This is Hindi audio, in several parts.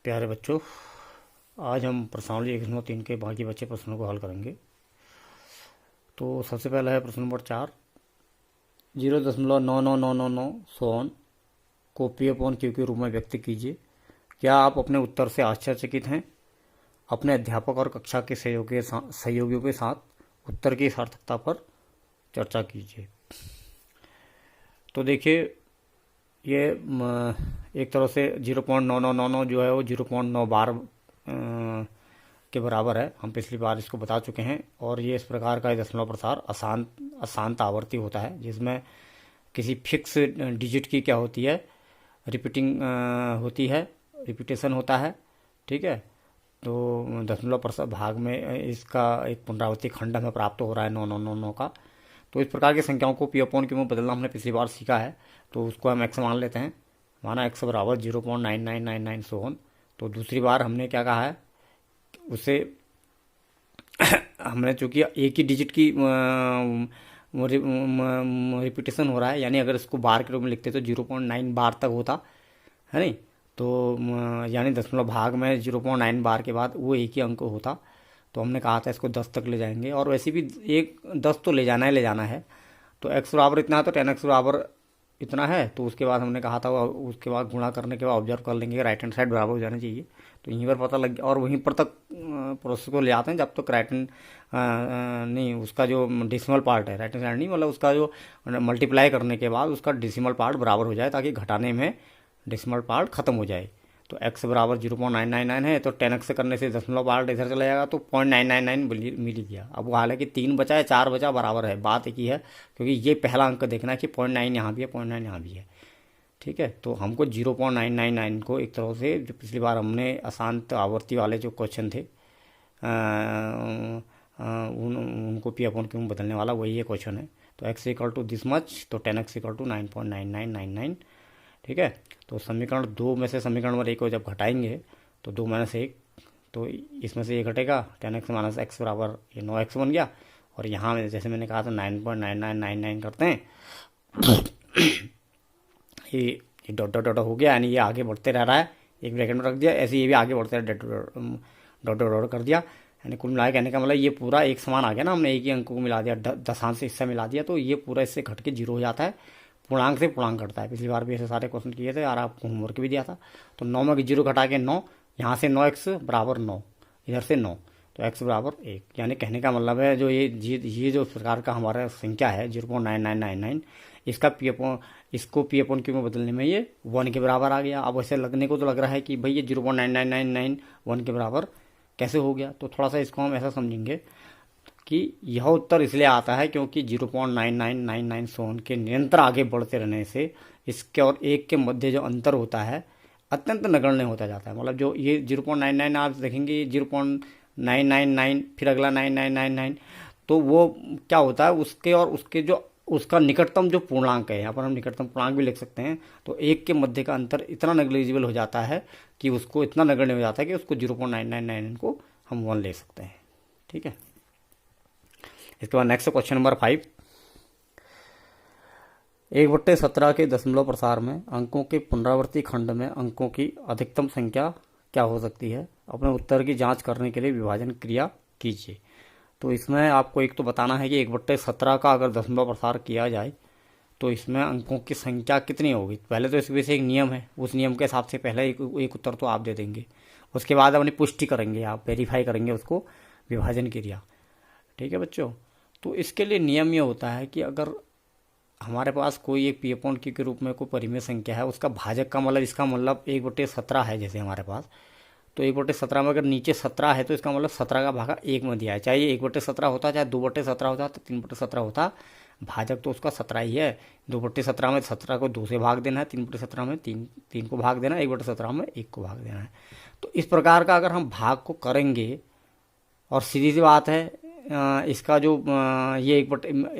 प्यारे बच्चों, आज हम प्रश्नावली 103 के बाकी बचे प्रश्नों को हल करेंगे। तो सबसे पहला है प्रश्न नंबर 4। 0.99999 सोन को पी अपॉन क्यू के रूप में व्यक्त कीजिए। क्या आप अपने उत्तर से आश्चर्यचकित हैं? अपने अध्यापक और कक्षा के सहयोगियों के साथ उत्तर की सार्थकता पर चर्चा कीजिए। तो देखिए, ये एक तरह से 0.9999 जो है वो 0.9 बार के बराबर है। हम पिछली बार इसको बता चुके हैं। और ये इस प्रकार का दशमलव प्रसार अशांत आवर्ती होता है, जिसमें किसी फिक्स डिजिट की क्या होती है, रिपीटिंग होती है, रिपीटेशन होता है। ठीक है। तो दशमलव प्रसार भाग में इसका एक पुनरावृत्ति खंड हमें प्राप्त हो रहा है 9999 का। तो इस प्रकार की संख्याओं को पी अपॉन क्यू में बदलना हमने पिछली बार सीखा है। तो उसको हम एक्स मान लेते हैं। माना एक्स बराबर 0.9999 सोन। तो दूसरी बार हमने क्या कहा है, उसे हमने चूंकि एक ही डिजिट की रिपीटेशन हो रहा है, यानी अगर इसको बार के रूप में लिखते तो 0.9 बार तक होता है नहीं। तो यानी दशमलव भाग में 0.9 बार के बाद वो एक ही अंक होता। तो हमने कहा था इसको 10 तक ले जाएंगे, और वैसे भी 10 तो ले जाना है। तो x बराबर इतना है तो 10x बराबर इतना है। तो उसके बाद हमने कहा था, उसके बाद गुणा करने के बाद ऑब्जर्व कर लेंगे राइट हैंड साइड बराबर हो जाना चाहिए। तो यहीं पर पता लग गया, और वहीं पर तक प्रोसेस को ले आते हैं जब तक राइट हैंड नहीं, उसका जो डेसिमल पार्ट है, राइट हैंड साइड नहीं, मतलब उसका जो मल्टीप्लाई करने के बाद उसका डेसिमल पार्ट बराबर हो जाए, ताकि घटाने में डेसिमल पार्ट खत्म हो जाए। तो x बराबर 0.999 है, तो 10x से करने से दशमलव पार्ट इधर चला जाएगा, तो 0.999 मिल ही गया। अब वो हालांकि 3 बचा है 4 बचा, बराबर है, बात एक ही है, क्योंकि ये पहला अंक देखना है कि 0.9 यहाँ भी है, 0.9 यहाँ भी है। ठीक है। तो हमको 0.999 को एक तरह से, जो पिछली बार हमने अशांत आवर्ती वाले जो क्वेश्चन थे उनको पी अपॉन क्यू में बदलने वाला वही ये क्वेश्चन है। तो x equal to this much, तो 10x इक्वल टू 9.9999। ठीक है। तो समीकरण 2 में से समीकरण नंबर 1 को जब घटाएंगे तो 2 - 1, तो इसमें से ये घटेगा, 10x - x बराबर ये 9x बन गया। और यहाँ में जैसे मैंने कहा था 9.9999 करते हैं ये डॉट डॉट डॉट हो गया, यानी ये आगे बढ़ते रह रहा है, एक ब्रैकेट में रख दिया, ऐसे ये भी आगे बढ़ते रह डॉट डॉट डॉट कर दिया। यानी कुल मिला कहने का मतलब ये पूरा एक समान आ गया ना, हमने एक ही अंक को मिला दिया, दशांश से हिस्सा मिला दिया, तो ये पूरा इससे घट के 0 हो जाता है। पूर्णांक से पूर्णांक घटता है। पिछली बार भी ऐसे सारे क्वेश्चन किए थे और आपको होमवर्क भी दिया था। तो 9 में 0 घटा के 9, यहाँ से 9x बराबर 9, इधर से 9, तो x बराबर 1। यानी कहने का मतलब है जो ये जो प्रकार का हमारा संख्या है 0.9999, इसको पी अपॉन क्यू में बदलने में ये 1 के बराबर आ गया। अब ऐसे लगने को तो लग रहा है कि भाई ये 0.9999 1 के बराबर कैसे हो गया। तो थोड़ा सा इसको हम ऐसा समझेंगे कि यह उत्तर इसलिए आता है क्योंकि 0.9999 सोन के निरंतर आगे बढ़ते रहने से इसके और 1 के मध्य जो अंतर होता है अत्यंत नगण्य होता जाता है। मतलब जो ये 0.99 आप देखेंगे 0.999, फिर अगला 9999, तो वो क्या होता है, उसके और उसके जो उसका निकटतम जो पूर्णांक है, यहाँ पर हम निकटतम पूर्णांक भी लिख सकते हैं, तो 1 के मध्य का अंतर इतना नेग्लिजिबल हो जाता है कि उसको इतना नगण्य हो जाता है कि उसको 0.999 को हम 1 ले सकते हैं। ठीक है। इसके बाद नेक्स्ट क्वेश्चन नंबर 5। 1/17 के दशमलव प्रसार में अंकों के पुनरावर्ती खंड में अंकों की अधिकतम संख्या क्या हो सकती है? अपने उत्तर की जांच करने के लिए विभाजन क्रिया कीजिए। तो इसमें आपको एक तो बताना है कि 1/17 का अगर दशमलव प्रसार किया जाए तो इसमें अंकों की संख्या कितनी होगी। पहले तो इसमें से एक नियम है, उस नियम के हिसाब से पहले एक उत्तर तो आप दे देंगे, उसके बाद अपनी पुष्टि करेंगे, आप वेरीफाई करेंगे उसको, विभाजन क्रिया। ठीक है बच्चों। तो इसके लिए नियम ये होता है कि अगर हमारे पास कोई एक पी अपॉन क्यू के रूप में कोई परिमेय संख्या है, उसका भाजक का मतलब, इसका मतलब 1/17 है जैसे हमारे पास, तो 1/17 में अगर नीचे 17 है तो इसका मतलब 17 का भागा 1 में दिया है। चाहे ये 1/17 होता, चाहे 2/17 होता, तो 3/17 होता, भाजक तो उसका 17 ही है। 2/17 में 17 को 2 से भाग देना है, 3/17 में 3 को भाग देना है, 1/17 में 1 को भाग देना है। तो इस प्रकार का अगर हम भाग को करेंगे, और सीधी सी बात है, इसका जो ये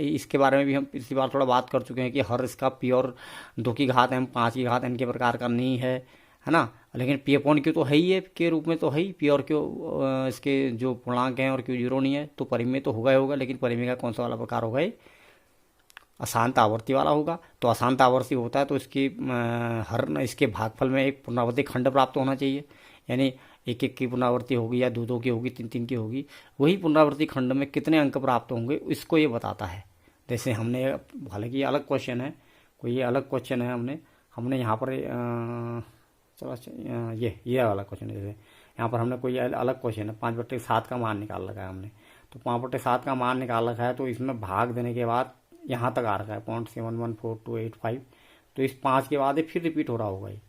इसके बारे में भी हम पिछली बार थोड़ा बात कर चुके हैं कि हर इसका प्योर 2 की घात m 5 की घात n के प्रकार का नहीं है ना। लेकिन पी अपॉन क्यू तो है ही है, के रूप में तो है ही, पी और क्यू इसके जो पूर्णांक हैं और क्यू 0 नहीं है, तो परिमेय तो होगा ही होगा। लेकिन परिमेय का कौन सा वाला प्रकार होगा, अशांत आवर्ती वाला होगा। तो अशांत आवर्ती होता है तो इसकी इसके भागफल में एक पुनरावर्ती खंड प्राप्त होना चाहिए, यानी एक एक की पुनरावृत्ति होगी या दो दो की होगी, तीन तीन की होगी। वही पुनरावृत्ति खंड में कितने अंक प्राप्त होंगे इसको ये बताता है। जैसे हमने, हालांकि ये अलग क्वेश्चन है, कोई ये अलग क्वेश्चन है, हमने यहाँ पर चलो ये वाला क्वेश्चन है। जैसे यहाँ पर हमने कोई अलग क्वेश्चन है, 5/7 का मान निकाल रखा है हमने, तो 5/7 का मान निकाल रखा है, तो इसमें भाग देने के बाद यहाँ तक आ रखा है 0.714285। तो इस 5 के बाद ये फिर रिपीट हो रहा होगा, ये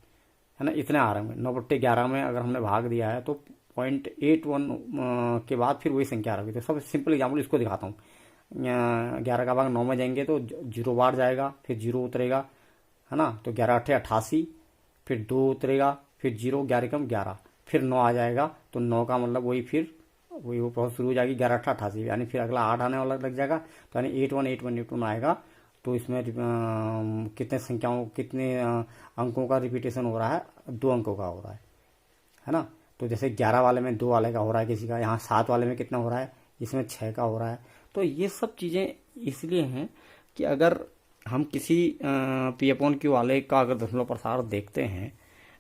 है ना, इतने आ रहे हैं। 9/11 में अगर हमने भाग दिया है तो 0.81 के बाद फिर वही संख्या आ रही है। तो सब सिंपल एग्जाम्पल इसको दिखाता हूँ। 11 का भाग 9 में जाएंगे तो 0 बार जाएगा, फिर 0 उतरेगा, है ना, तो 11×8 = 88, फिर 2 उतरेगा, फिर 0, 11 कम 11, फिर 9 आ जाएगा, तो 9 का मतलब वही वो प्रोसेस शुरू हो जाएगी 11×8 = 88, यानी फिर अगला 8 आने वाला लग जाएगा। तो यानी 818181 आएगा। तो इसमें कितने अंकों का रिपीटेशन हो रहा है? 2 अंकों का हो रहा है ना। तो जैसे 11 वाले में 2 वाले का हो रहा है किसी का, यहाँ 7 वाले में कितना हो रहा है, इसमें 6 का हो रहा है। तो ये सब चीज़ें इसलिए हैं कि अगर हम किसी P/Q वाले का अगर दशमलव प्रसार देखते हैं,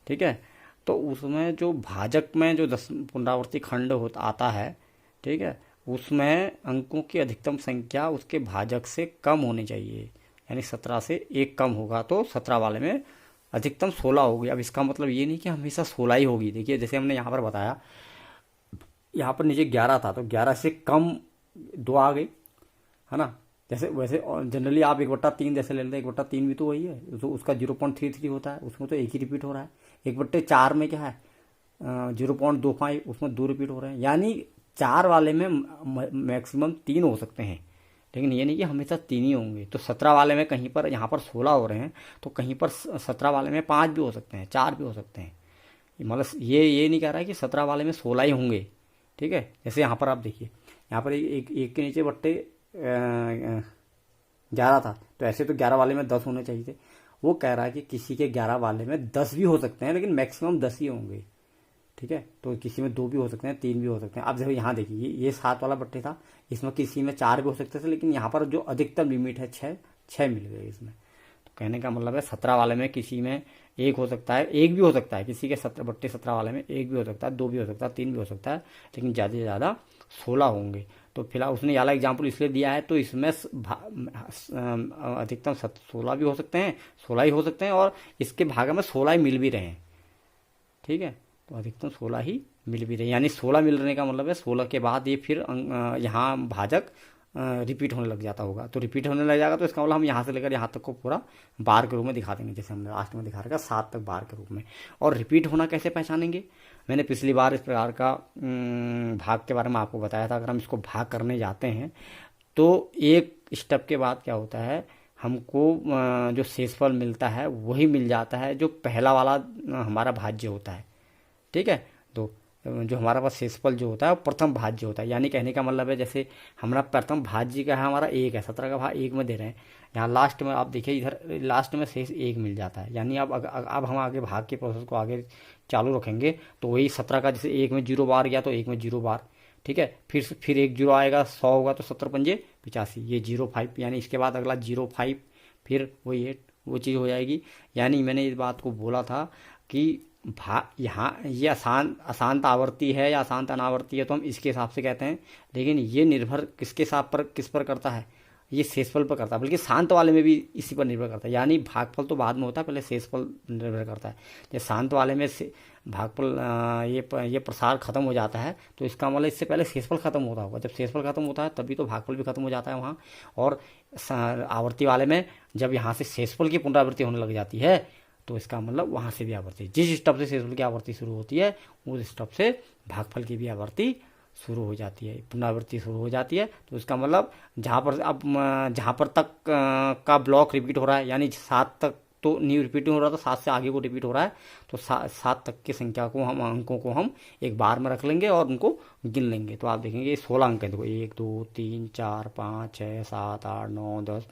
ठीक है, तो उसमें जो भाजक में जो पुनरावर्ती खंड आता है, ठीक है, उसमें अंकों की अधिकतम संख्या उसके भाजक से कम होनी चाहिए, यानी 17 से 1 कम होगा तो 17 वाले में अधिकतम 16 होगी। अब इसका मतलब ये नहीं कि हमेशा 16 ही होगी। देखिए जैसे हमने यहाँ पर बताया, यहाँ पर नीचे 11 था तो 11 से कम 2 आ गई, है ना। जैसे वैसे जनरली आप 1/3 जैसे ले लेते हैं, 1/3 भी तो वही है, तो उसका 0.33 होता है, उसमें तो एक ही रिपीट हो रहा है। 1/4 में क्या है, 0.25, उसमें 2 रिपीट हो रहे हैं। यानी 4 वाले में मैक्सिमम 3 हो सकते हैं, लेकिन ये नहीं कि हमेशा 3 ही होंगे। तो 17 वाले में कहीं पर, यहाँ पर 16 हो रहे हैं, तो कहीं पर 17 वाले में 5 भी हो सकते हैं, 4 भी हो सकते हैं। मतलब ये नहीं कह रहा है कि 17 वाले में 16 ही होंगे, ठीक है। जैसे यहाँ पर आप देखिए, यहाँ पर एक के नीचे 11 था, तो ऐसे तो 11 वाले में 10 होने चाहिए थे। वो कह रहा है कि किसी के 11 वाले में 10 भी हो सकते हैं, लेकिन मैक्सिमम 10 ही होंगे, ठीक है। तो किसी में 2 भी हो सकते हैं, 3 भी हो सकते हैं। अब देखो यहाँ देखिए, ये 7 वाला बट्टे था, इसमें किसी में 4 भी हो सकते थे, लेकिन यहाँ पर जो अधिकतम लिमिट है 6 मिल गए इसमें। तो कहने का मतलब है 17 वाले में किसी में 1 हो सकता है, 1 भी हो सकता है, किसी के 17 वाले में 1 भी हो सकता है, 2 भी हो सकता है, 3 भी हो सकता है, लेकिन ज़्यादा से ज़्यादा 16 होंगे। तो फिलहाल उसने वाला एग्जाम्पल इसलिए दिया है, तो इसमें अधिकतम 16 भी हो सकते हैं, 16 ही हो सकते हैं, और इसके भाग में 16 ही मिल भी रहे हैं, ठीक है। तो अधिकतम 16 ही मिल भी रहे हैं, यानी 16 मिल रहे का मतलब है 16 के बाद ये फिर यहाँ भाजक रिपीट होने लग जाता होगा। तो रिपीट होने लग जाएगा तो इसका मतलब हम यहाँ से लेकर यहाँ तक को पूरा बार के रूप में दिखा देंगे, जैसे हमने लास्ट में दिखा रखा 7 तक बार के रूप में। और रिपीट होना कैसे पहचानेंगे, मैंने पिछली बार इस प्रकार का भाग के बारे में आपको बताया था। अगर हम इसको भाग करने जाते हैं तो एक स्टेप के बाद क्या होता है, हमको जो शेषफल मिलता है वही मिल जाता है जो पहला वाला हमारा भाज्य होता है, ठीक है। तो जो हमारा पास शेषफल जो होता है वो प्रथम भाज्य होता है, यानी कहने का मतलब है जैसे हमारा प्रथम भाज्य का है, हमारा 1 है, 17 का भाग 1 में दे रहे हैं। यहाँ लास्ट में आप देखिए, इधर लास्ट में शेष 1 मिल जाता है, यानी अब हम आगे भाग के प्रोसेस को आगे चालू रखेंगे तो वही 17 का जैसे 1 में 0 बार गया तो 1 में 0 बार, ठीक है। फिर 1 0 आएगा, 100 होगा तो 17×5 = 85, ये 0.5, यानी इसके बाद अगला 0.5, फिर वही 8, वो चीज़ हो जाएगी। यानी मैंने इस बात को बोला था कि यहाँ ये अशांत आवर्ती है या अशांत अनावर्ती है, तो हम इसके हिसाब से कहते हैं, लेकिन ये निर्भर किस पर करता है, ये शेषफल पर करता है, बल्कि शांत वाले में भी इसी पर निर्भर करता है। यानी भागफल तो बाद में होता है, पहले शेषफल निर्भर करता है। जैसे शांत वाले में से भागफल ये प्रसार खत्म हो जाता है, तो इसका मतलब इससे पहले शेषफल खत्म होता होगा। जब शेषफल खत्म होता है तभी तो भागफल भी खत्म हो जाता है वहाँ। और आवर्ती वाले में जब यहाँ से शेषफल की पुनरावृत्ति होने लग जाती है तो इसका मतलब वहाँ से भी आवर्ती, जिस स्टेप से शेषफल की आवर्ती शुरू होती है उस स्टेप से भागफल की भी आवर्ती शुरू हो जाती है, पुनरावृत्ति शुरू हो जाती है। तो इसका मतलब जहाँ पर तक का ब्लॉक रिपीट हो रहा है, यानी 7 तक तो नहीं रिपीट हो रहा, तो 7 से आगे को रिपीट हो रहा है, तो 7 तक की संख्या को अंकों को हम एक बार में रख लेंगे और उनको गिन लेंगे। तो आप देखेंगे 16 अंक है, देखो 1 2 3 4 5 6 7 8 9 10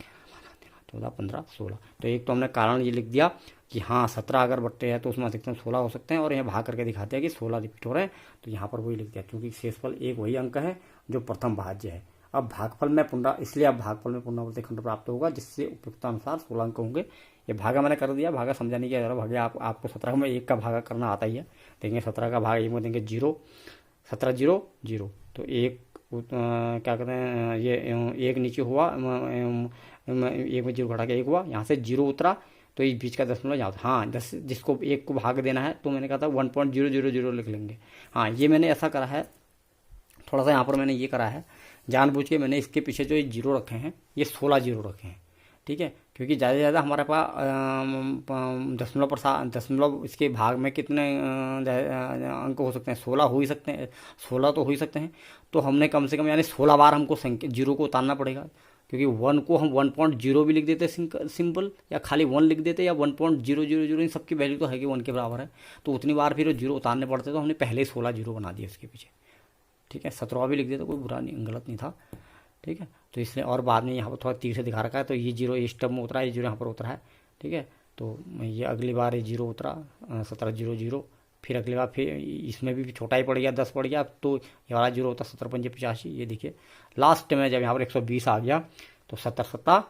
14 15 16। तो एक तो हमने कारण ये लिख दिया कि हाँ 17 अगर बट्टे हैं तो उसमें अधिकतम 16 हो सकते हैं, और यहाँ भाग करके दिखाते हैं कि 16 रिपीट हो रहे हैं, तो यहाँ पर वही लिख दिया, क्योंकि शेषफल एक वही अंक है जो प्रथम भाज्य है। अब भागफल में इसलिए अब भागफल में पुनरावर्ती खंड प्राप्त होगा, जिससे उपयुक्तानुसार 16 अंक होंगे। ये भागा मैंने कर दिया, भागा समझाने की जरूरत, भागे आपको 17 में 1 का भागा करना आता ही है। देंगे 17 का भाग 1 में देंगे 0, 17 0 0, तो एक क्या कहते हैं, ये एक नीचे हुआ, एक में 0 घटा के 1 हुआ, यहाँ से 0 उतरा, तो इस बीच का दशमलव यहाँ, हाँ, जिसको 1 को भाग देना है तो मैंने कहा था 1.000 लिख लेंगे। हाँ, ये मैंने ऐसा करा है, थोड़ा सा यहाँ पर मैंने ये करा है जानबूझ के, मैंने इसके पीछे जो ये 0 रखे हैं, ये 16 0 रखे हैं, ठीक है, क्योंकि ज़्यादा से ज़्यादा हमारे पास दशमलव इसके भाग में कितने अंक हो सकते हैं, 16 हो ही सकते हैं, 16 तो हो ही सकते हैं। तो हमने कम से कम यानी 16 बार हमको संख्या 0 को उतारना पड़ेगा, क्योंकि 1 को हम 1.0 भी लिख देते सिंपल, या खाली 1 लिख देते, या 1.000, इन सबकी वैल्यू तो है कि 1 के बराबर है, तो उतनी बार फिर 0 उतारने पड़ते, तो हमने पहले 16 0 बना दिया इसके पीछे, ठीक है। 17 भी लिख दिया तो कोई बुरा नहीं, गलत नहीं था, ठीक है। तो इसलिए और बाद में यहाँ पर थोड़ा तीर से दिखा रखा है, तो ये 0 इस टर्म में उतरा है, ये 0 यहाँ पर उतरा है, ठीक है। तो ये अगली बार ये 0 उतरा, 17 0 0, फिर अगली बार फिर इसमें भी छोटा ही पड़ गया, 10 पड़ गया, तो ये वाला 0 होता 17 5 85, ये देखिए लास्ट में जब यहाँ पर 120 आ गया तो 17 7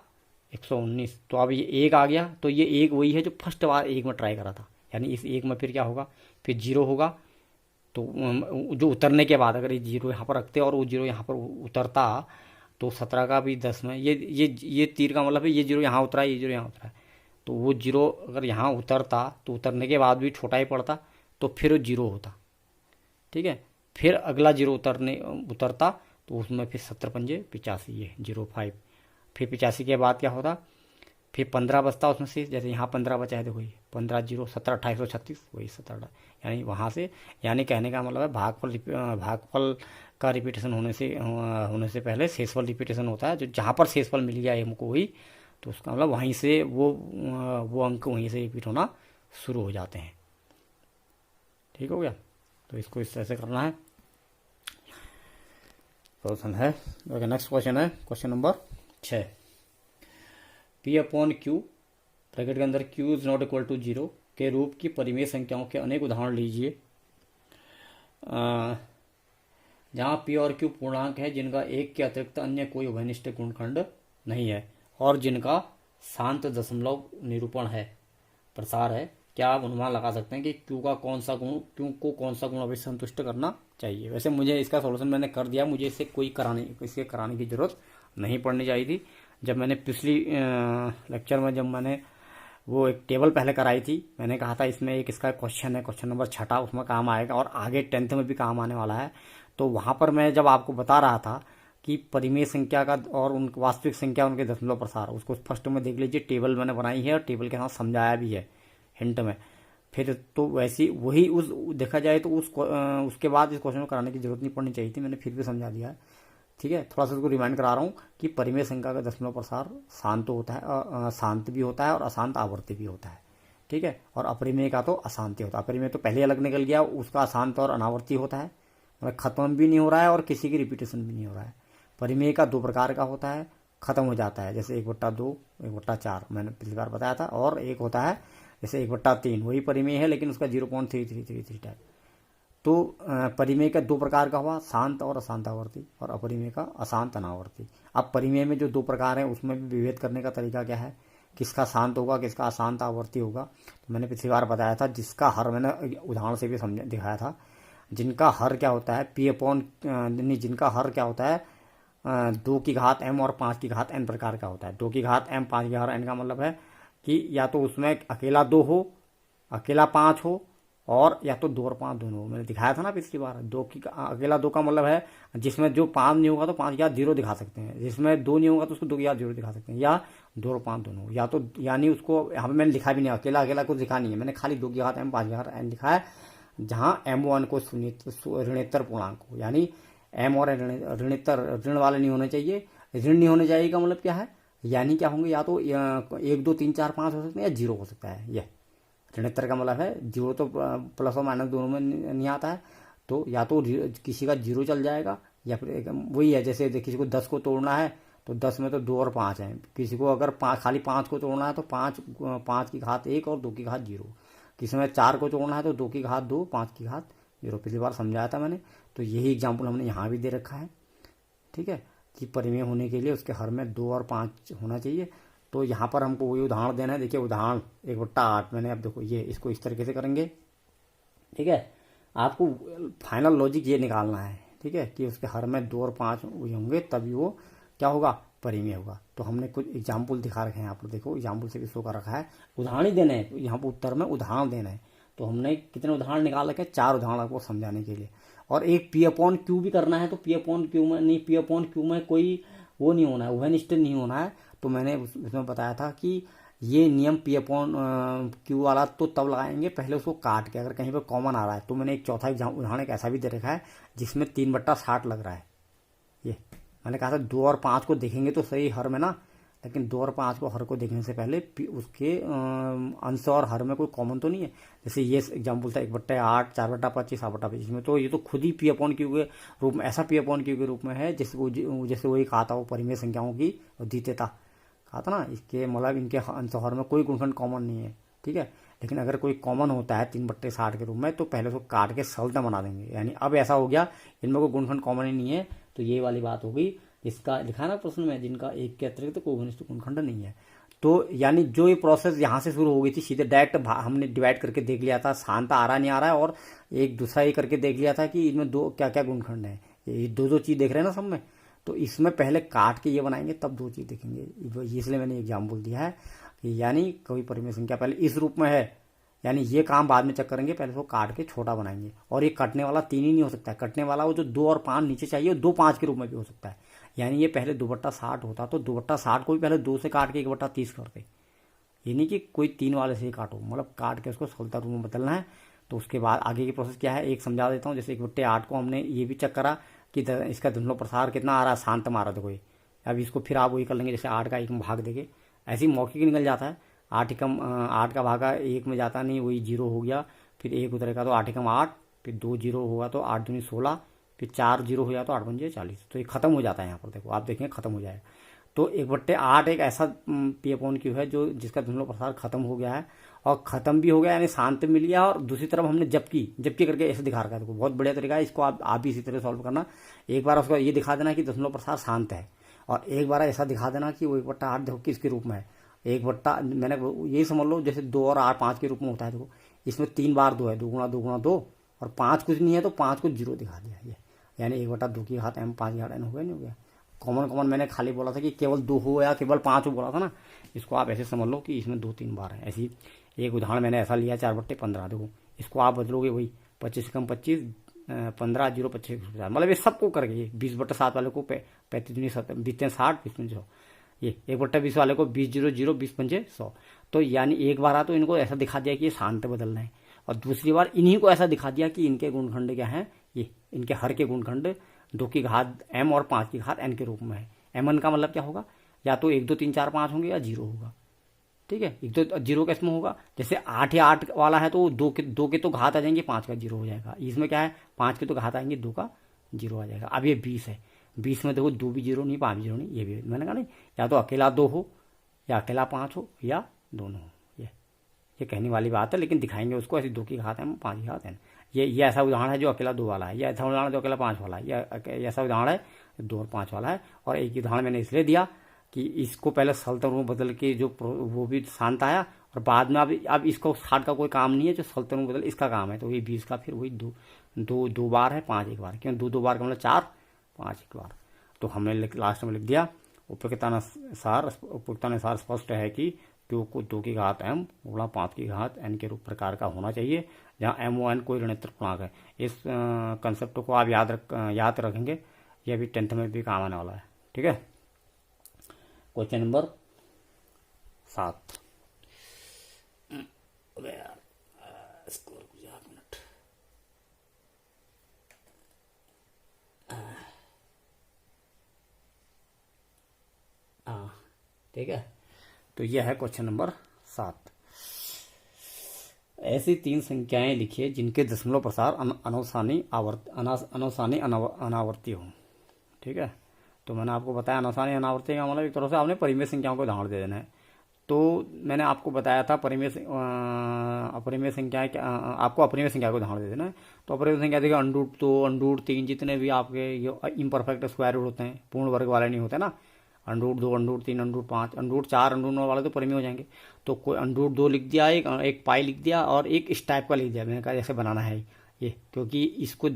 119, तो अब ये 1 आ गया, तो ये 1 वही है जो फर्स्ट बार 1 में ट्राई करा था, यानी इस 1 में फिर क्या होगा, फिर 0 होगा, तो जो उतरने के बाद अगर ये 0 यहाँ पर रखते और वो 0 यहाँ पर उतरता, तो 17 का भी 10 में ये तीर का मतलब है ये 0 यहाँ उतरा है, ये 0 यहाँ उतरा है, तो वो 0 अगर यहाँ उतरता तो उतरने के बाद भी छोटा ही पड़ता, तो फिर वो 0 होता, ठीक है। फिर अगला 0 उतरता, तो उसमें फिर 70 पंजे 85, ये 05, फिर 85 के बाद क्या होता, फिर 15 बचता उसमें से, जैसे यहाँ 15 बचा है, देखो ये 15 0 17 2836, वही 17, यानी वहाँ से, यानी कहने का मतलब है भागफल का रिपीटेशन होने से पहले शेषफल रिपीटेशन होता है, जो जहाँ पर शेषफल मिल गया हमको वही, तो उसका मतलब वहीं से वो अंक वहीं से रिपीट होना शुरू हो जाते हैं, ठीक हो गया। तो इसको इस तरह से करना है, क्वेश्चन है। नेक्स्ट क्वेश्चन है क्वेश्चन नंबर 6, P/Q ब्रैकेट के अंदर Q is not equal to 0 के रूप की परिमेय संख्याओं के अनेक उदाहरण लीजिए, जहाँ P और Q पूर्णांक है जिनका 1 के अतिरिक्त अन्य कोई उभयनिष्ठ गुणखंड नहीं है और जिनका शांत दशमलव निरूपण है प्रसार है, क्या आप अनुमान लगा सकते हैं कि Q को कौन सा गुण अवश्य संतुष्ट करना चाहिए। वैसे मुझे इसका सॉल्यूशन मैंने कर दिया, मुझे इसे इसे कराने की जरूरत नहीं पड़नी चाहिए थी। जब मैंने पिछली लेक्चर में जब मैंने वो एक टेबल पहले कराई थी, मैंने कहा था इसमें एक इसका क्वेश्चन है, क्वेश्चन नंबर 6, उसमें काम आएगा और आगे 10th में भी काम आने वाला है। तो वहाँ पर मैं जब आपको बता रहा था कि परिमेय संख्या का और उन वास्तविक संख्या उनके दशमलव प्रसार, उसको फर्स्ट में देख लीजिए, टेबल मैंने बनाई है और टेबल के साथ समझाया भी है हिंट में। फिर तो वैसी वही उस देखा जाए तो उसके बाद इस क्वेश्चन को कराने की जरूरत नहीं पड़नी चाहिए थी, मैंने फिर भी समझा दिया है, ठीक है। थोड़ा सा उसको रिमाइंड करा रहा हूँ कि परिमेय संख्या का दशमलव प्रसार शांत होता है, शांत भी होता है और अशांत आवर्ती भी होता है, ठीक है। और अपरिमेय का तो अशांति होता है, अपरिमेय तो पहले अलग निकल गया, उसका अशांत और अनावर्ती होता है, मतलब खत्म भी नहीं हो रहा है और किसी की रिपीटेशन भी नहीं हो रहा है। परिमेय का 2 प्रकार का होता है, खत्म हो जाता है, जैसे 1/2 1/4 मैंने पिछली बार बताया था, और एक होता है जैसे 1/3, वही परिमेय है लेकिन उसका 0.3333 टाइप। तो परिमेय का 2 प्रकार का हुआ, शांत और अशांत आवर्ती, और अपरिमेय का अशांत अनावर्ती। अब परिमेय में जो 2 प्रकार हैं उसमें भी विभेद करने का तरीका क्या है, किसका शांत होगा किसका अशांत आवर्ती होगा, तो मैंने पिछली बार बताया था, जिसका हर मैंने उदाहरण से भी दिखाया था, जिनका हर क्या होता है जिनका हर क्या होता है 2 की घात m और 5 की घात n प्रकार का होता है। 2 की घात m 5 की घात n का मतलब है कि या तो उसमें अकेला 2 हो, अकेला 5 हो, और या तो 2 और 5 दोनों हो। मैंने दिखाया था ना पिछली बार, अकेला 2 का मतलब है जिसमें जो 5 नहीं होगा तो 5 की घात 0 दिखा सकते हैं, जिसमें 2 नहीं होगा तो उसको 2 की घात 0 दिखा सकते हैं, या 2 और 5 दोनों, या तो यानी उसको यहाँ पे मैंने लिखा भी नहीं, अकेला कुछ लिखा नहीं है, मैंने खाली 2 की घात m 5 की घात n लिखा है, जहाँ m1 को ऋणेतर पूर्णांक हो, यानी m और ऋण वाले नहीं होने चाहिए। ऋण नहीं होने चाहिए का मतलब क्या है, यानी क्या होंगे, या तो 1 2 3 4 5 हो सकते हैं, या 0 हो सकता है। यह ऋणोत्तर का मतलब है, 0 तो प्लस और माइनस दोनों में नहीं आता है, तो या तो किसी का 0 चल जाएगा, या फिर वही है जैसे किसी को 10 को तोड़ना है तो 10 में तो 2 और 5 है, किसी को अगर खाली 5 को तोड़ना है तो 5 की घात 1 और 2 की घात 0, किसी में 4 को तोड़ना है तो 2 की घात 2 5 की घात 0, पिछली बार समझाया था मैंने। तो यही एग्जाम्पल हमने यहाँ भी दे रखा है, ठीक है। कि परिमेय होने के लिए उसके हर में 2 और 5 होना चाहिए। तो यहाँ पर हमको वही उदाहरण देना है। देखिए उदाहरण 1/8 मैंने, अब देखो ये इसको इस तरीके से करेंगे, ठीक है। आपको फाइनल लॉजिक ये निकालना है, ठीक है, कि उसके हर में 2 और 5 होंगे तभी वो क्या होगा, परिमेय होगा। तो हमने कुछ एग्जाम्पल दिखा रखे हैं, आप लोग देखो एग्जाम्पल से भी शो कर रखा है, उदाहरण ही देने हैं यहाँ पर, उत्तर में उदाहरण देना है। तो हमने कितने उदाहरण निकाल रखे हैं, 4 उदाहरण आपको समझाने के लिए। और एक P/Q भी करना है। तो P/Q में नहीं, P/Q में कोई वो नहीं होना है, उभयनिष्ठ नहीं होना है। तो मैंने उसमें बताया था कि ये नियम P/Q वाला तो तब लगाएंगे पहले उसको काट के, अगर कहीं पर कॉमन आ रहा है। तो मैंने एक चौथा उदाहरण एक ऐसा भी दे रखा है जिसमें 3/60 लग रहा है। ये मैंने कहा था 2 और 5 को देखेंगे तो सही हर में ना, लेकिन 2 और 5 को हर को देखने से पहले उसके अंश और हर में कोई कॉमन तो नहीं है। जैसे ये एग्जाम्पल था 1/8, 4/25, 7/25 में, तो ये तो खुद ही P/Q के रूप में, ऐसा P/Q के रूप में है जैसे वही कहा था वो परिमेय संख्याओं की द्वितीयता कहा था ना। इसके मतलब इनके अंश और हर में कोई गुणनखंड कॉमन नहीं है, ठीक है। लेकिन अगर कोई कॉमन होता है 3/60 के रूप में तो पहले उसको काट के सरलता बना देंगे। यानी अब ऐसा हो गया इनमें कोई गुणनखंड कॉमन ही नहीं है। तो ये वाली बात हो गई, इसका लिखा ना प्रश्न में, जिनका एक के अतिरिक्त कोई घनिष्ठ गुणनखंड नहीं है। तो यानी जो ये प्रोसेस यहाँ से शुरू हो गई थी, सीधे डायरेक्ट हमने डिवाइड करके देख लिया था शांता आ रहा नहीं आ रहा है, और एक दूसरा ये करके देख लिया था कि इनमें दो क्या क्या गुणनखंड है। ये दो चीज देख रहे हैं ना सब में। तो इसमें पहले काट के ये बनाएंगे तब 2 चीज देखेंगे। इसलिए मैंने एग्जाम्पल दिया है कि यानी कोई परिमेय संख्या पहले इस रूप में है, यानी ये काम बाद में चेक करेंगे, पहले उसको काट के छोटा बनाएंगे। और ये कटने वाला 3 ही नहीं हो सकता है, कटने वाला वो जो 2 और 5 नीचे चाहिए 2 5 के रूप में भी हो सकता है। यानी ये पहले 2/60 होता तो 2/60 को भी पहले 2 से काट के 1/30 करते। ये नहीं कि कोई 3 वाले से ही काटो, मतलब काट के उसको सरलता रूप में बदलना है। तो उसके बाद आगे की प्रोसेस क्या है एक समझा देता हूँ। जैसे 1/8 को हमने ये भी चेक करा कि इसका धनुलों प्रसार कितना आ रहा है, शांत में आ रहा था कोई। अब इसको फिर आप वही कर लेंगे, जैसे 8 का 1 में भाग देंगे, ऐसे ही मौखिक निकल जाता है। 8 का भागा 1 में जाता नहीं, वही 0 हो गया। फिर 1 उतरेगा तो 8 फिर 2 0 होगा तो 8 दूनी 16, फिर 4 0 हो जाए तो 8 पंजे 40। तो ये खत्म हो जाता है यहाँ पर, देखो आप देखेंगे खत्म हो जाएगा। तो 1/8 एक ऐसा P/Q है जो जिसका धनुलों प्रसार खत्म हो गया है, और खत्म भी हो गया यानी शांत मिल गया। और दूसरी तरफ हमने जबकि करके ऐसे दिखा रखा है, देखो बहुत बढ़िया तरीका है। इसको आप भी इसी तरह सॉल्व करना। एक बार उसको ये दिखा देना कि धनुलों प्रसार शांत है, और एक बार ऐसा दिखा देना कि वो 1/8 देखो किसके रूप में है। मैंने यही समझ लो जैसे 2 और 8 5 के रूप में होता है। देखो इसमें 3 बार 2 है, 2 गुणा 2 गुणा 2, और 5 कुछ नहीं है तो 5 को 0 दिखा दिया। ये यानी 1/2 की घात m 5 की घात n हो गया, नहीं हो गया। कॉमन मैंने खाली बोला था कि केवल 2 हो या केवल 5 हो बोला था ना। इसको आप ऐसे समझ लो कि इसमें 2-3 बार है। ऐसी एक उदाहरण मैंने ऐसा लिया 4/15। देखो इसको आप बदलोगे वही 25 कम 25 15 0 25 50, मतलब ये सबको करके 20/7 वाले को 35 20 60 20 100, ये 1/20 वाले को 20 0 0 20 पंजे 100। तो यानी एक बार तो इनको ऐसा दिखा दिया कि ये शांत बदलना है, और दूसरी बार इन्हीं को ऐसा दिखा दिया कि इनके गुणखंड क्या है, ये इनके हर के गुणखंड 2 की घात m और 5 की घात n के रूप में है। mn का मतलब क्या होगा, या तो 1 2 3 4 5 होंगे या 0 होगा, ठीक है। 1 2 0 कैसे में होगा, जैसे 8 या 8 वाला है तो 2 के तो घात आ जाएंगे, 5 का 0 हो जाएगा। इसमें क्या है 5 के तो घात आएंगे, 2 का 0 आ जाएगा। अब ये 20 है, 20 में देखो 2 भी 0 नहीं 5 भी 0 नहीं, ये भी मैंने कहा नहीं, या तो अकेला 2 हो या अकेला 5 हो या दोनों हो। ये कहने वाली बात है, लेकिन दिखाएंगे उसको ऐसी 2 की घात m 5 की घात n। ये ऐसा उदाहरण है जो अकेला 2 वाला है, या ऐसा उदाहरण जो अकेला 5 वाला है, या ऐसा उदाहरण है 2 और 5 वाला है। और एक उदाहरण मैंने इसलिए दिया कि इसको पहले सरलता रूप में बदल के जो वो भी शांत आया, और बाद में अब इसको 60 का कोई काम नहीं है, जो सरलता रूप में बदल इसका काम है। तो ये 20 का फिर वही दो बार है, 5 एक बार, क्यों 2 बार का मतलब 4 5 एक बार। तो हमने लास्ट में लिख दिया उपयुक्तानुसार स्पष्ट है कि Q को 2 की घात m गुणा 5 की घात n के रूप प्रकार का होना चाहिए, जहाँ m और n कोई ऋणात्मक पूर्णांक है। इस कंसेप्ट को आप याद रखेंगे, यह भी 10th में भी काम आने वाला है, ठीक है। Question number 7। ठीक है, तो यह है क्वेश्चन नंबर 7। ऐसी 3 संख्याएं लिखिए जिनके दशमलव प्रसार अनवसानी अनावर्ती हो, ठीक है। तो मैंने आपको बताया अनवसानी अनावर्ती का मतलब एक तरह से आपने परिमेय संख्याओं को उदाहरण दे देना है। तो मैंने आपको बताया था अपरिमेय संख्या आपको अपरिमेय संख्या को उदाहरण दे देना है। तो अपरिमेय संख्या देखिए √2 √3 जितने भी आपके ये इम्परफेक्ट स्क्वायर रूट होते हैं, पूर्ण वर्ग वाले नहीं होते ना, √2 √3 √5 √4 √9 वाले तो परिमेय हो जाएंगे। तो कोई √2 लिख दिया, एक पाई लिख दिया और एक इस टाइप का लिख दिया। मैंने कहा जैसे बनाना है ये, क्योंकि इसको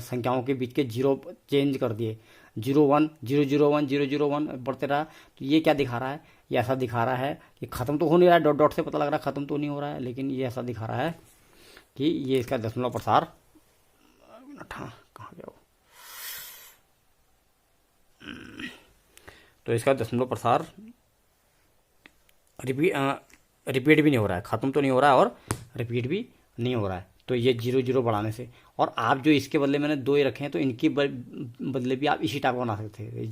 संख्याओं के बीच के जीरो चेंज कर दिए, 0 1 0 0 1 0 0 1 बढ़ते रहा। तो ये क्या दिखा रहा है, ये ऐसा दिखा रहा है कि ख़त्म तो हो नहीं रहा है, डॉट डॉट से पता लग रहा है ख़त्म तो नहीं हो रहा है, लेकिन ये ऐसा दिखा रहा है कि ये इसका दशमलव प्रसार, हाँ कहाँ गया वो, तो इसका दशमलव प्रसार रिपीट भी नहीं हो रहा है, ख़त्म तो नहीं हो रहा है और रिपीट भी नहीं हो रहा है। तो ये 0 0 बढ़ाने से, और आप जो इसके बदले मैंने 2 ही रखे हैं, तो इनके बदले भी आप इसी टाइप का बना सकते थे।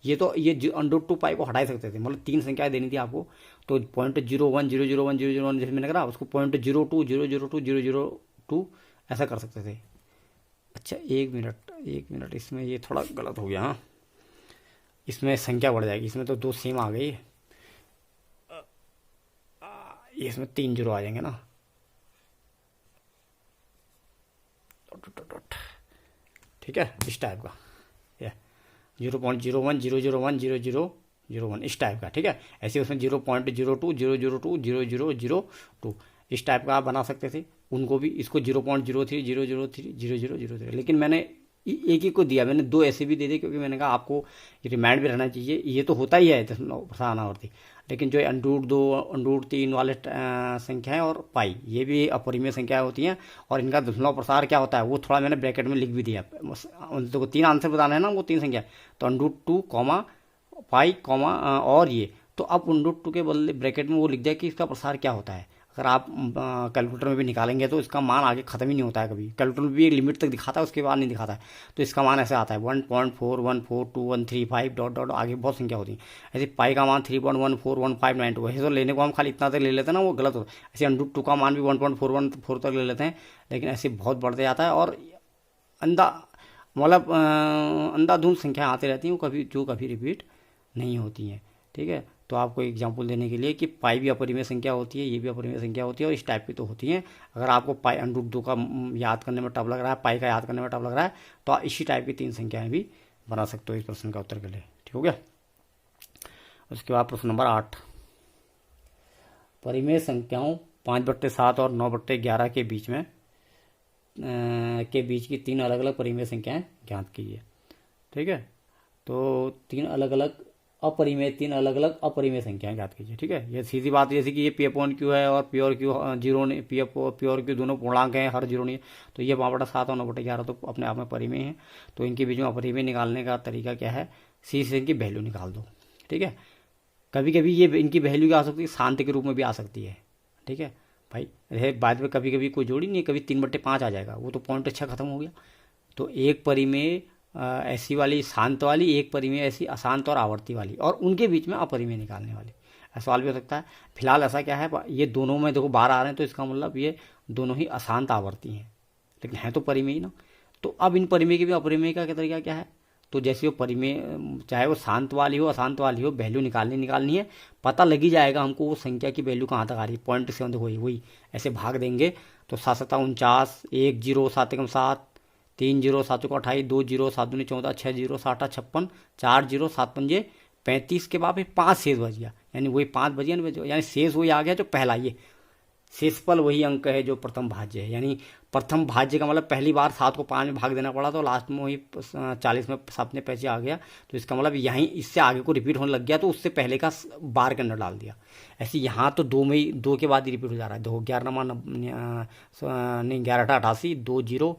ये तो ये √2 पाई को हटा ही सकते थे, मतलब 3 संख्याएं देनी थी आपको। तो 0.01 0 0 1 0 0 1 जैसे मैंने कहा, उसको 0.02 0 0 2 0 0 2 ऐसा कर सकते थे। अच्छा एक मिनट, इसमें ये थोड़ा गलत हो गया। हाँ, इसमें संख्या बढ़ जाएगी, इसमें तो 2 सेम आ गई, ये इसमें 3 0 आ जाएंगे ना, ठीक है, इस टाइप का, ये 0.01 0 0 1 0 0 0 1 इस टाइप का, ठीक है। ऐसे उसमें 0.02 0 0 2 0 0 0 2 इस टाइप का आप बना सकते थे। उनको भी, इसको 0.03 0 0 3 0 0 0 3, लेकिन मैंने एक को दिया, मैंने 2 ऐसे भी दे दिए, क्योंकि मैंने कहा आपको रिमाइंड भी रहना चाहिए। ये तो होता ही है प्रसारणावर्ती, लेकिन जो √2 √3 वाले संख्याएं और पाई, ये भी अपरिमेय संख्याएं होती हैं, और इनका दशमलव प्रसार क्या होता है वो थोड़ा मैंने ब्रैकेट में लिख भी दिया। तो 3 आंसर बताना है ना, वो 3 संख्या, तो √2 पाई और ये, तो अब √2 के बदले ब्रैकेट में वो लिख दिया कि इसका प्रसार क्या होता है। अगर आप कैलकुलेटर में भी निकालेंगे तो इसका मान आगे ख़त्म ही नहीं होता है कभी, कैलकुलेटर में भी एक लिमिट तक दिखाता है, उसके बाद नहीं दिखाता है। तो इसका मान ऐसे आता है 1.414235 डॉट डॉट, आगे बहुत संख्या होती है। ऐसे पाई का मान 3.141592, ऐसे तो लेने को हम खाली इतना तक ले लेते हैं ना, वो गलत होता है। ऐसे √2 का मान भी 1.414 तक ले लेते हैं, लेकिन ऐसे बहुत बढ़ते जाता है, और अंधाधुंध संख्या आती रहती हैं, वो कभी रिपीट नहीं होती हैं, ठीक है। तो आपको एग्जांपल देने के लिए कि पाई भी अपरिमेय संख्या होती है, ये भी अपरिमेय संख्या होती है, और इस टाइप की तो होती हैं। अगर आपको पाई √2 का याद करने में टफ लग रहा है, पाई का याद करने में टफ लग रहा है, तो आप इसी टाइप की 3 संख्याएं भी बना सकते हो इस प्रश्न का उत्तर के लिए, ठीक हो गया। उसके बाद प्रश्न नंबर 8, परिमेय संख्याओं 5/7 और 9/11 के बीच की 3 अलग अलग परिमेय संख्याएं ज्ञात कीजिए, ठीक है। तो 3 अलग अलग अपरिमेय संख्याएं ज्ञात कीजिए, ठीक है। ये सीधी बात, जैसे कि ये P/Q है और P और Q जीरो नहीं, P और Q दोनों पूर्णांक हैं, हर जीरो नहीं है, तो ये 5/7 और 9/11 तो अपने आप में परिमेय हैं। तो इनके बीच में अपरिमेय निकालने का तरीका क्या है, सी से इनकी वैल्यू निकाल दो, ठीक है। कभी कभी ये इनकी वैल्यू क्या आ सकती है, शांत के रूप में भी आ सकती है, ठीक है भाई। बाद में कभी कभी कोई जोड़ी नहीं है, कभी 3/5 आ जाएगा, वो तो पॉइंट अच्छा खत्म हो गया। तो एक परिमेय ऐसी वाली शांत वाली, एक परिमेय ऐसी अशांत और आवर्ती वाली, और उनके बीच में अपरिमेय निकालने वाली, ऐसा सवाल भी हो सकता है। फिलहाल ऐसा क्या है, ये दोनों में देखो 12 आ रहे हैं, तो इसका मतलब ये दोनों ही अशांत आवर्ती हैं, लेकिन है तो परिमेय ना। तो अब इन परिमेय के भी अपरिमेय का तरीका क्या है, तो जैसे वो परिमेय, चाहे वो शांत वाली हो अशांत वाली हो, वैल्यू निकालनी है, पता लग ही जाएगा हमको वो संख्या की वैल्यू कहाँ तक आ रही है। 0.7 देखो वही ऐसे भाग देंगे, तो 7 7 49, 1 0 7 1 7, 3 0 7 को 28, 2 0 7 2 14, 6 0 60 56, 4 0 7 5 35 के बाद 5 शेष बच गया, यानी वही 5 बच गया, यानी शेष वही आ गया जो पहला, ये शेषफल वही अंक है जो प्रथम भाज्य है। यानी प्रथम भाज्य का मतलब पहली बार 7 को 5 में भाग देना पड़ा, तो लास्ट में वही 40 में 7 पैसे आ गया, तो इसका मतलब यहीं इससे आगे को रिपीट होने लग गया, तो उससे पहले का बार के अंदर डाल दिया। ऐसे यहाँ तो 2 के बाद ही रिपीट हो जा रहा है। 11 नहीं 11 88, 2 0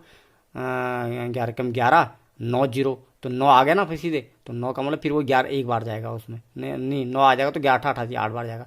11 कम 11 9 0, तो 9 आ गया ना फिर सीधे, तो 9 का मतलब फिर वो 11 एक बार जाएगा उसमें, नहीं 9 आ जाएगा तो 11 88 8 बार जाएगा,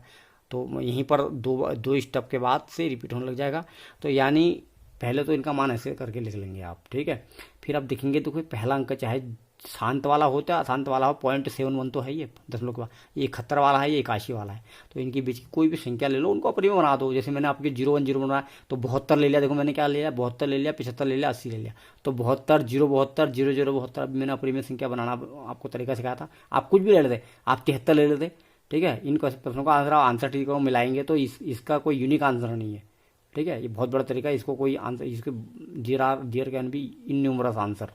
तो यहीं पर दो स्टेप के बाद से रिपीट होने लग जाएगा। तो यानी पहले तो इनका मान ऐसे करके लिख लेंगे आप, ठीक है। फिर आप देखेंगे तो कोई पहला अंक चाहे शांत वाला होता है अशांत वाला हो, 0.71 तो है ये दशमलव के बाद, ये 71 वाला है, ये 81 वाला है, तो इनके बीच की कोई भी संख्या ले लो, उनको अपरिमेय बना दो। जैसे मैंने आपके 0 1 0 बनाया, तो 72 ले लिया, देखो मैंने क्या ले लिया, 72 ले लिया, 75 ले लिया, 80 ले लिया, तो 72 0 72 0 0 72, अभी मैंने अपरिमेय संख्या बनाना आपको तरीका सिखाया था। आप कुछ भी ले लेते, आप 73 ले लेते, ठीक है, इन प्रश्नों का आंसर आंसर ठीक को मिलाएंगे तो इसका कोई यूनिक आंसर नहीं है। ठीक है, ये बहुत बड़ा तरीका है, इसको कोई आंसर, इसके देयर कैन बी इनन्यूमरस आंसर।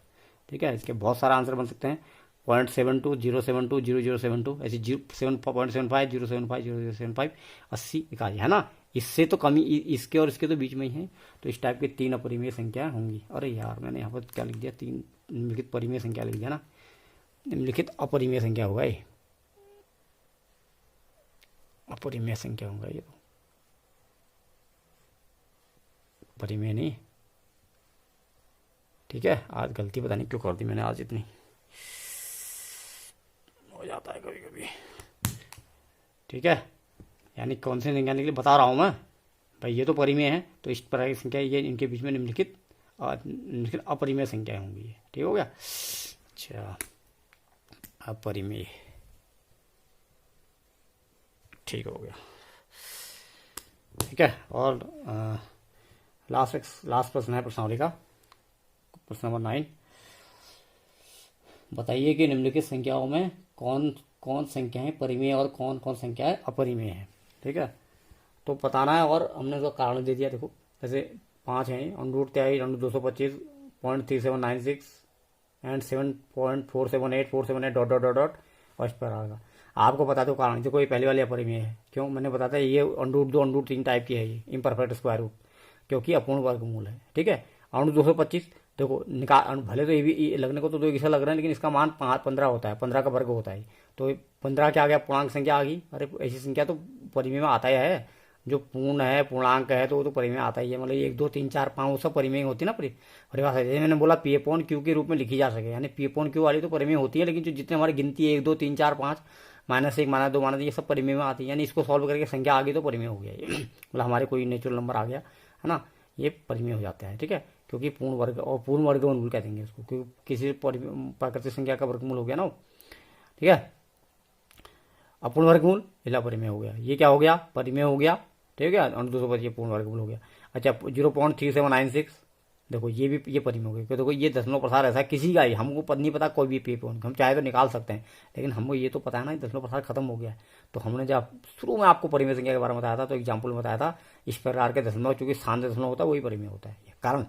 ठीक है, इसके बहुत सारे आंसर बन सकते हैं। 0.72 072 0072 ऐसे 7.75 075 0075 80 इकाई है ना। इससे तो कमी, इसके और इसके तो बीच में ही है। तो इस टाइप के 3 अपरिमेय संख्या होंगी। अरे यार मैंने यहाँ पर क्या लिख दिया, 3 निम्नलिखित परिमेय संख्या लिख दिया ना, निम्नलिखित अपरिमेय संख्या होगा ये, अपरिमेय संख्या होगा ये, तो परिमेय नहीं। ठीक है, आज गलती पता नहीं क्यों कर दी मैंने, आज इतनी हो जाता है कभी कभी। ठीक है, यानी कौन से संख्या के लिए बता रहा हूँ मैं भाई, ये तो परिमेय है, तो इस प्रकार की संख्या, ये इनके बीच में निम्नलिखित अपरिमेय संख्याएं होंगी ये। ठीक हो गया। अच्छा, अपरिमेय, ठीक हो गया। ठीक है, और लास्ट प्रश्न है प्रश्नावली का, प्रश्न नंबर 9। बताइए कि निम्नलिखित संख्याओं में कौन कौन संख्याएं परिमेय और कौन कौन संख्याएं अपरिमेय हैं। ठीक है, तो बताना है, और हमने उसका कारण दे दिया। देखो जैसे 5 हैं, √23 √225 0.3796 and 7.478 478 dot dot dot dot, और इस पर आएगा। आपको बता दो कारण, देखो ये पहले वाली अपरिमेय है, क्यों मैंने बताया ये √2 √3 टाइप की है, ये इम्परफेक्ट स्क्वायर रूट, क्योंकि अपूर्ण वर्गमूल है। ठीक है, √225 देखो निकाल, भले तो ये भी लगने को तो 2 किसा लग रहा है, लेकिन इसका मान 15 होता है, 15 का वर्ग होता है, तो 15 क्या आ गया, पूर्णांक संख्या आ गई। अरे ऐसी संख्या तो परिमेय में आता ही है, जो पूर्ण है पूर्णांक है तो वो तो परिमेय आता ही है। मतलब 1 2 3 4 5 वो सब परिमेय होती है ना परिभाषा। जैसे मैंने बोला P/Q के रूप में लिखी जा सके, यानी P/Q वाली तो परिमेय होती है, लेकिन जो जितने हमारी गिनती है 1 2 3 4 5 -1 -2 -3 ये सब परिमेय में आती है, यानी इसको सॉल्व करके संख्या आ गई तो परिमेय हो गया ये। मतलब हमारे कोई नेचुरल नंबर आ गया है ना, ये परिमेय हो जाता है। ठीक है, क्योंकि पूर्ण वर्ग, और पूर्ण वर्गमूल कह देंगे इसको, क्योंकि किसी प्राकृतिक संख्या का वर्गमूल हो गया ना। ठीक है, अपूर्ण वर्गमूल इला परिमेय हो गया, ये क्या हो गया, परिमेय हो गया। ठीक है, √225 पूर्ण वर्गमूल हो गया। अच्छा 0.3796 देखो ये भी, ये परिमेय हो गया, क्योंकि देखो ये दशमलव प्रसार ऐसा किसी का ही, हमको नहीं पता कोई भी P/Q, हम चाहे तो निकाल सकते हैं, लेकिन हमको ये तो पता है ना दशमलव प्रसार खत्म हो गया है। तो हमने जब शुरू में आपको परिमेय संख्या के बारे में बताया था, तो एग्जाम्पल में बताया था इस प्रकार के दशमलव, चूंकि स्थान दशमलव होता है वही परिमेय होता है। कारण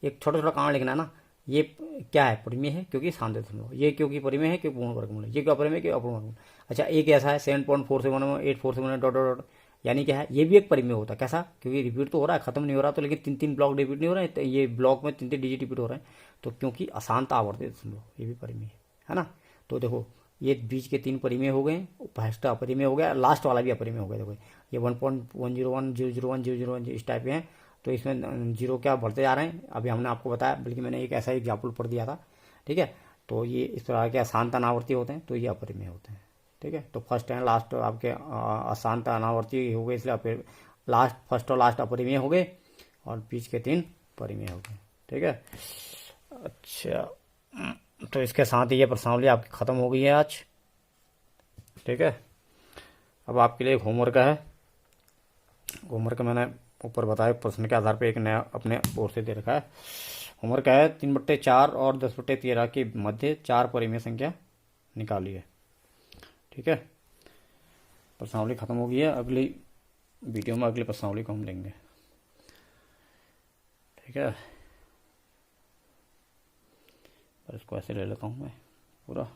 एक छोटा छोटा कारण लिखना है ना, ये क्या है, परिमेय है क्योंकि स्थान दशमलव, ये क्योंकि परिमेय है क्योंकि पूर्ण वर्गमूल है, ये क्यों अपरिमेय क्योंकि अपूर्ण वर्गमूल। अच्छा एक ऐसा है 7.471 डॉट डॉट, यानी क्या है, ये भी एक परिमेय होता है। कैसा, क्योंकि रिपीट तो हो रहा है, खत्म नहीं हो रहा, तो लेकिन 3 ब्लॉक रिपीट नहीं हो रहे हैं, ये ब्लॉक में 3 डिजिट रिपीट हो रहे हैं, तो क्योंकि अशांत आवर्ती दशमलव, ये भी परिमेय है ना। तो देखो ये बीच के 3 परिमेय हो गए, फर्स्ट अपरिमेय हो गया, लास्ट वाला भी अपरिमेय हो गया। देखो ये 1.101 001 001 इस टाइप के हैं, तो इसमें 0 क्या बढ़ते जा रहे हैं, अभी हमने आपको बताया, बल्कि मैंने एक ऐसा एग्जाम्पल पढ़ दिया था। ठीक है, तो ये इस प्रकार के अशांत अनावर्ती होते हैं, तो ये अपरिमेय होते हैं। ठीक है, तो फर्स्ट एंड लास्ट आपके अशांत अनावर्ती हो गए, इसलिए लास्ट, फर्स्ट और लास्ट अपरिमेय हो गए, और बीच के 3 परिमेय हो गए। ठीक है, अच्छा तो इसके साथ ही ये प्रश्नावली आपकी ख़त्म हो गई है आज। ठीक है, अब आपके लिए एक होमवर्क है। होमवर्क मैंने ऊपर बताया प्रश्न के आधार पर एक नया अपने ओर से दे रखा है। होमवर्क है 3/4 और 10/13 के मध्य 4 परिमेय संख्या निकालिए। ठीक है, प्रश्नावली खत्म हो गई है, अगली वीडियो में अगली प्रश्नावली को हम लेंगे। ठीक है, पर इसको ऐसे ले लेता हूँ मैं पूरा।